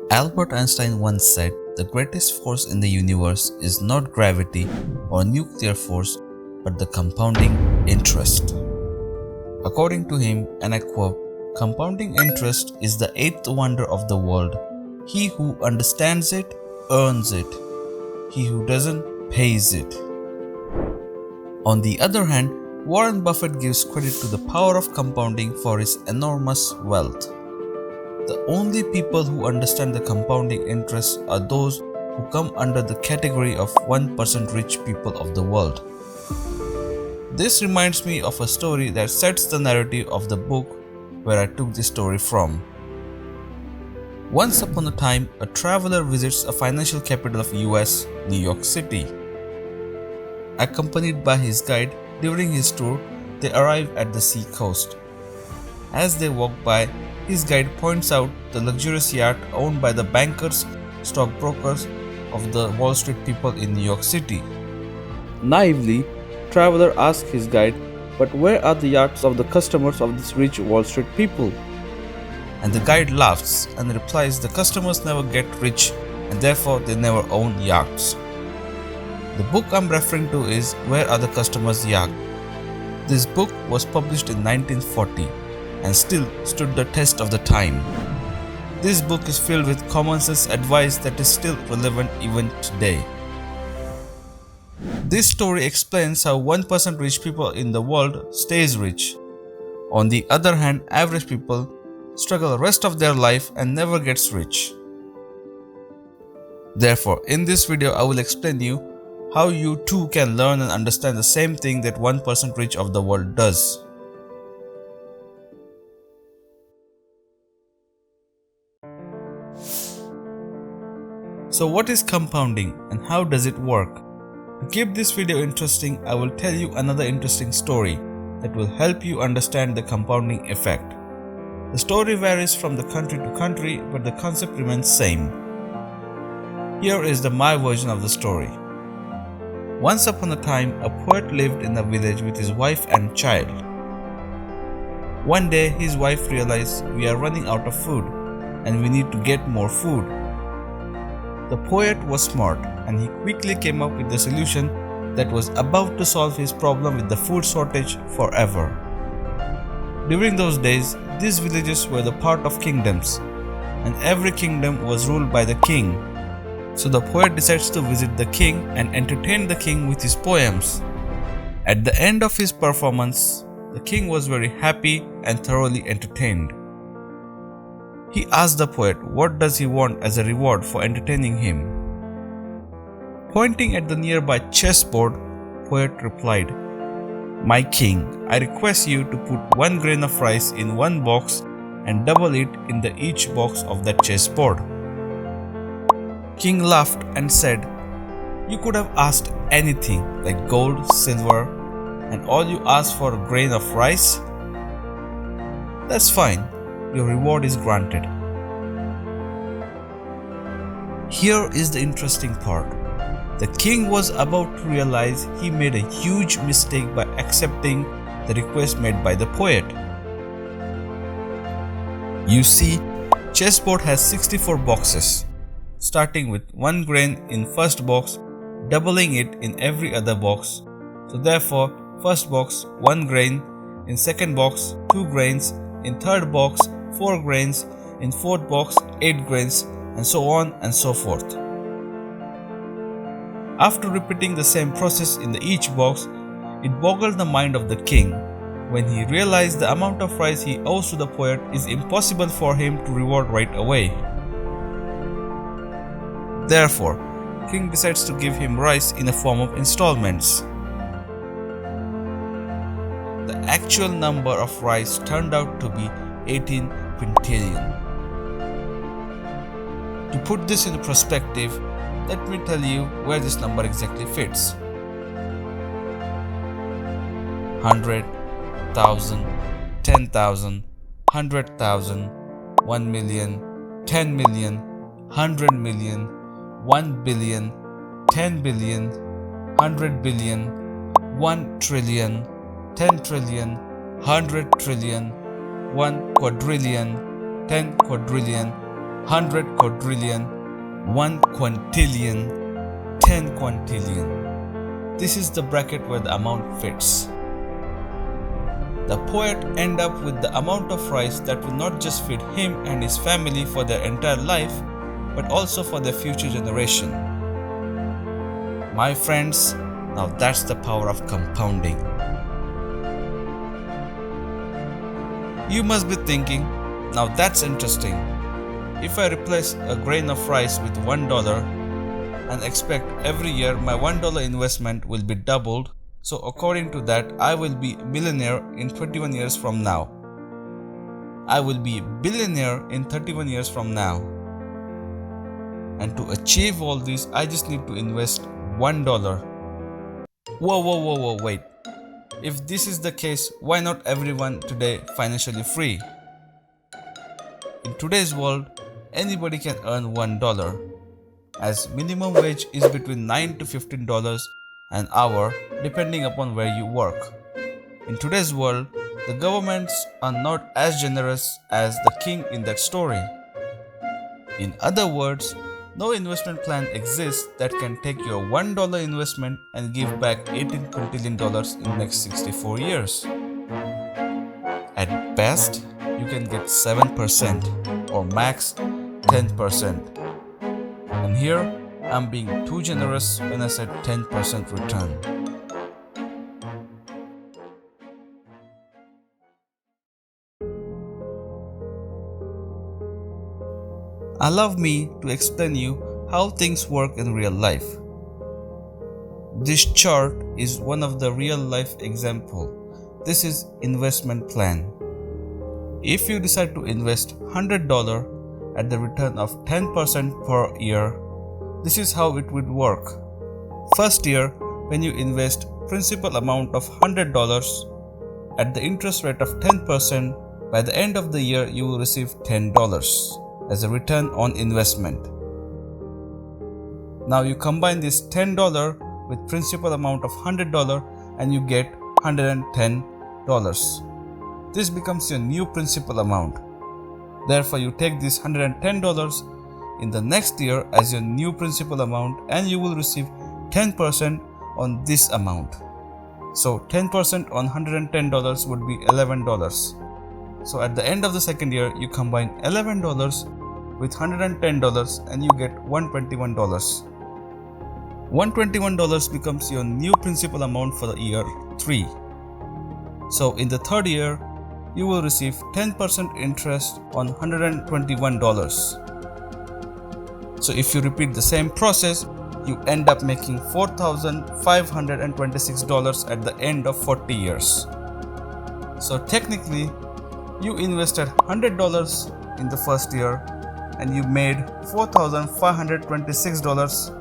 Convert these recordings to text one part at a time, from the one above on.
Albert Einstein once said, "The greatest force in the universe is not gravity or nuclear force, but the compounding interest." According to him, and I quote, "Compounding interest is the eighth wonder of the world. He who understands it earns it. He who doesn't pays it." On the other hand, Warren Buffett gives credit to the power of compounding for his enormous wealth. The only people who understand the compounding interest are those who come under the category of 1% rich people of the world. This reminds me of a story that sets the narrative of the book where I took this story from. Once upon a time, a traveler visits a financial capital of US, New York City. Accompanied by his guide, during his tour, they arrive at the sea coast. As they walk by, his guide points out the luxurious yacht owned by the bankers, stockbrokers of the Wall Street people in New York City. Naively, traveler asks his guide, "But where are the yachts of the customers of these rich Wall Street people?" And the guide laughs and replies, "The customers never get rich and therefore they never own yachts." The book I'm referring to is Where Are the Customers' Yachts? This book was published in 1940 and still stood the test of the time. This book is filled with common sense advice that is still relevant even today. This story explains how 1% rich people in the world stays rich. On the other hand, average people struggle the rest of their life and never gets rich. Therefore, in this video I will explain you how you too can learn and understand the same thing that 1% rich of the world does. So what is compounding and how does it work? To keep this video interesting, I will tell you another interesting story that will help you understand the compounding effect. The story varies from the country to country, but the concept remains same. Here is my version of the story. Once upon a time, a poet lived in a village with his wife and child. One day, his wife realized, "We are running out of food and we need to get more food." The poet was smart and he quickly came up with the solution that was about to solve his problem with the food shortage forever. During those days, these villages were the part of kingdoms, and every kingdom was ruled by the king. So the poet decides to visit the king and entertain the king with his poems. At the end of his performance, the king was very happy and thoroughly entertained. He asked the poet what does he want as a reward for entertaining him. Pointing at the nearby chessboard, poet replied, "My king, I request you to put 1 grain of rice in one box and double it in each box of that chessboard." King laughed and said, "You could have asked anything like gold, silver, and all you asked for a grain of rice? That's fine, your reward is granted." Here is the interesting part. The king was about to realize he made a huge mistake by accepting the request made by the poet. You see, chessboard has 64 boxes, starting with 1 grain in first box, doubling it in every other box. So therefore, first box 1 grain, in second box 2 grains, in third box 4 grains, in fourth box 8 grains, and so on and so forth. After repeating the same process in each box, it boggled the mind of the king when he realized the amount of rice he owes to the poet is impossible for him to reward right away. Therefore, king decides to give him rice in a form of installments. The actual number of rice turned out to be 18 quintillion. To put this into perspective, let me tell you where this number exactly fits. 100, 1000, 10,000, 100,000, 1 million, 10 million, 100 million, 1 billion, 10 billion, 100 billion, 1 trillion, 10 trillion, 100 trillion, 1 quadrillion, 10 quadrillion, 100 quadrillion, 1 quintillion, 10 quintillion. This is the bracket where the amount fits. The poet end up with the amount of rice that will not just feed him and his family for their entire life, but also for their future generation. My friends, now that's the power of compounding. You must be thinking, now that's interesting. If I replace a grain of rice with $1 and expect every year my $1 investment will be doubled, so according to that, I will be a millionaire in 21 years from now. I will be a billionaire in 31 years from now. And to achieve all this, I just need to invest $1. Whoa, wait. If this is the case, why not everyone today financially free? In today's world, anybody can earn $1, as minimum wage is between $9 to $15 an hour depending upon where you work. In today's world, the governments are not as generous as the king in that story. In other words, no investment plan exists that can take your $1 investment and give back $18 quintillion in the next 64 years. At best, you can get 7% or max 10%. And here, I'm being too generous when I said 10% return. Allow me to explain you how things work in real life. This chart is one of the real life example. This is investment plan. If you decide to invest $100 at the return of 10% per year, this is how it would work. First year, when you invest principal amount of $100 at the interest rate of 10%, by the end of the year you will receive $10 as a return on investment. Now you combine this $10 with principal amount of $100 and you get $110. This becomes your new principal amount. Therefore, you take this $110 in the next year as your new principal amount and you will receive 10% on this amount. So 10% on $110 would be $11. So at the end of the second year, you combine $11 with $110 and you get $121. $121 becomes your new principal amount for the year 3. So in the third year, you will receive 10% interest on $121. So if you repeat the same process, you end up making $4,526 at the end of 40 years. So technically, you invested $100 in the first year and you made $4,526.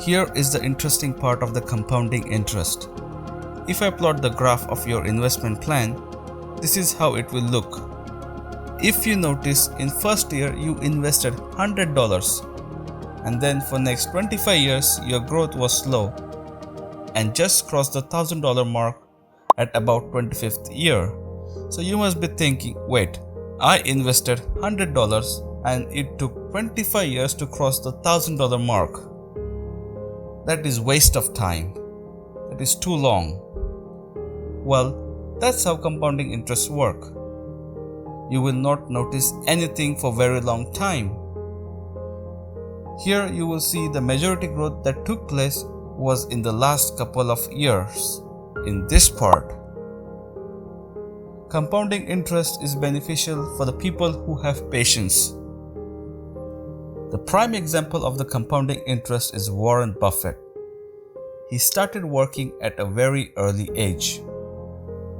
Here is the interesting part of the compounding interest. If I plot the graph of your investment plan, this is how it will look. If you notice, in first year you invested $100 and then for next 25 years your growth was slow and just crossed the $1,000 mark at about 25th year. So you must be thinking, wait, I invested $100 and it took 25 years to cross the $1,000 mark. That is waste of time. That is too long. Well, that's how compounding interests work. You will not notice anything for a very long time. Here you will see the majority growth that took place was in the last couple of years. In this part, compounding interest is beneficial for the people who have patience. The prime example of the compounding interest is Warren Buffett. He started working at a very early age.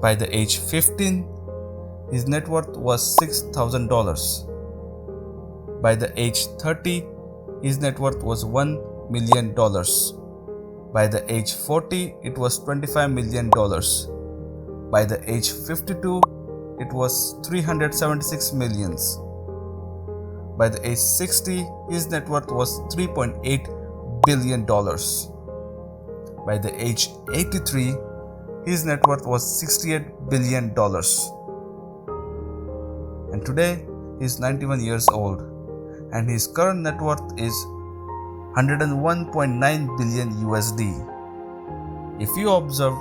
By the age 15, his net worth was $6,000. By the age 30, his net worth was $1 million. By the age 40, it was $25 million. By the age 52, it was $376 million. By the age 60, his net worth was $3.8 billion. By the age 83, his net worth was $68 billion. And today, he is 91 years old. and his current net worth is 101.9 billion USD. If you observe,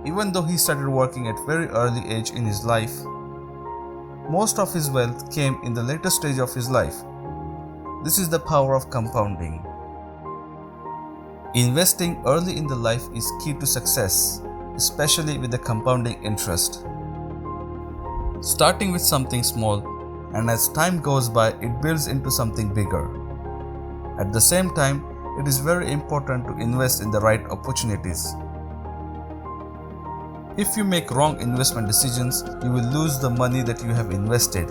even though he started working at very early age in his life, most of his wealth came in the later stage of his life. This is the power of compounding. Investing early in the life is key to success, especially with the compounding interest. Starting with something small, and as time goes by, it builds into something bigger. At the same time, it is very important to invest in the right opportunities. If you make wrong investment decisions, you will lose the money that you have invested.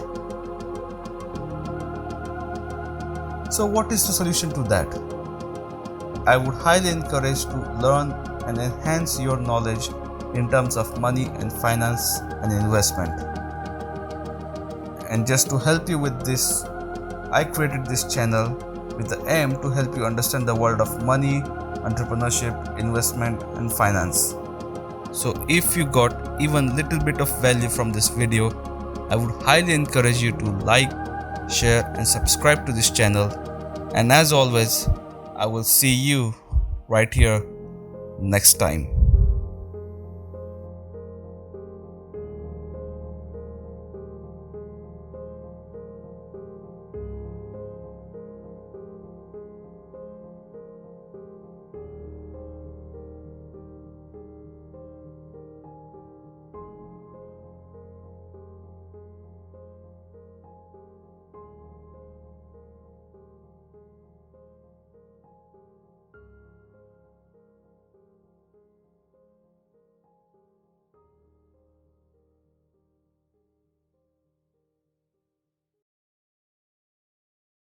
So what is the solution to that? I would highly encourage to learn and enhance your knowledge in terms of money and finance and investment. And just to help you with this, I created this channel with the aim to help you understand the world of money, entrepreneurship, investment and finance. So if you got even little bit of value from this video, I would highly encourage you to like, share and subscribe to this channel. And as always, I will see you right here next time.